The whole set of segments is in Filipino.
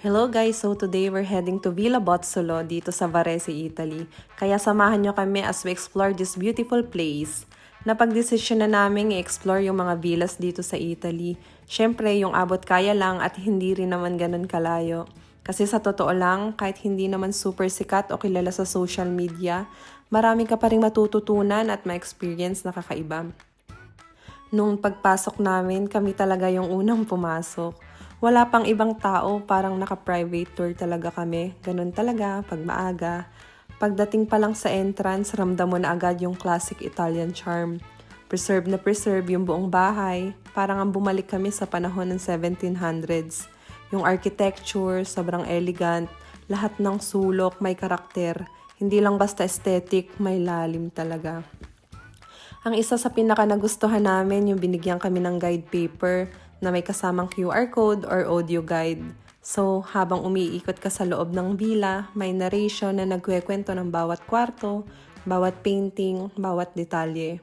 Hello guys! So today we're heading to Villa Bozzolo dito sa Varese, Italy. Kaya samahan nyo kami as we explore this beautiful place. Napagdesisyon na namin i-explore yung mga villas dito sa Italy. Syempre yung abot kaya lang at hindi rin naman ganun kalayo. Kasi sa totoo lang, kahit hindi naman super sikat o kilala sa social media, marami ka pa rin matututunan at ma-experience na kakaiba. Nung pagpasok namin, kami talaga yung unang pumasok. Wala pang ibang tao, parang naka-private tour talaga kami. Ganun talaga, pag maaga. Pagdating pa lang sa entrance, ramdam mo na agad yung classic Italian charm. Preserve na preserve yung buong bahay. Parang ang bumalik kami sa panahon ng 1700s. Yung architecture, sobrang elegant. Lahat ng sulok, may karakter. Hindi lang basta aesthetic, may lalim talaga. Ang isa sa pinaka nagustuhan namin yung binigyan kami ng guide paper na may kasamang QR code or audio guide. So, habang umiikot ka sa loob ng villa, may narration na nagkwekwento ng bawat kwarto, bawat painting, bawat detalye.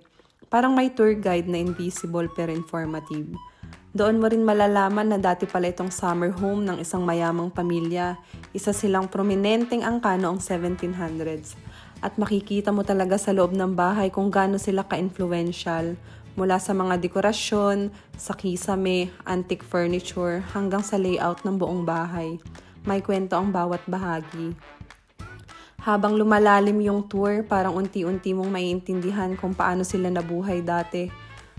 Parang may tour guide na invisible pero informative. Doon mo rin malalaman na dati pala itong summer home ng isang mayamang pamilya. Isa silang prominenteng angka noong 1700s. At makikita mo talaga sa loob ng bahay kung gaano sila ka-influential. Mula sa mga dekorasyon, sa kisame, antique furniture, hanggang sa layout ng buong bahay. May kwento ang bawat bahagi. Habang lumalalim yung tour, parang unti-unti mong maiintindihan kung paano sila nabuhay dati.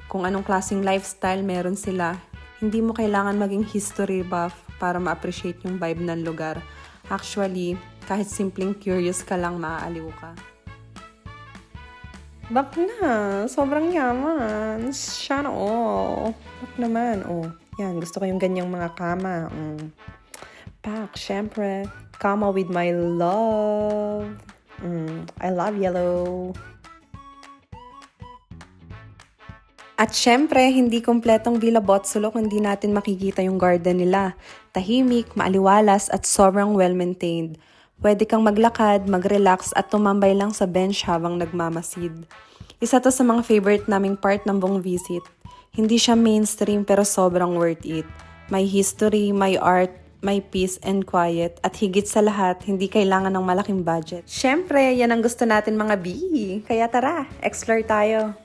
Kung anong klaseng lifestyle meron sila. Hindi mo kailangan maging history buff para ma-appreciate yung vibe ng lugar. Actually, kahit simpleng curious ka lang, maaaliw ka. Bak na, sobrang yaman. Sana all. Bak naman, oh. Yan, gusto ko yung ganyang mga kama. Pak, syempre. Kama with my love. I love yellow. At syempre, hindi kompletong Villa Bozzolo kung hindi natin makikita yung garden nila. Tahimik, maaliwalas at sobrang well-maintained. Pwede kang maglakad, mag-relax at tumambay lang sa bench habang nagmamasid. Isa to sa mga favorite naming part ng buong visit. Hindi siya mainstream pero sobrang worth it. May history, may art, may peace and quiet. At higit sa lahat, hindi kailangan ng malaking budget. Syempre, yan ang gusto natin mga B. Kaya tara, explore tayo.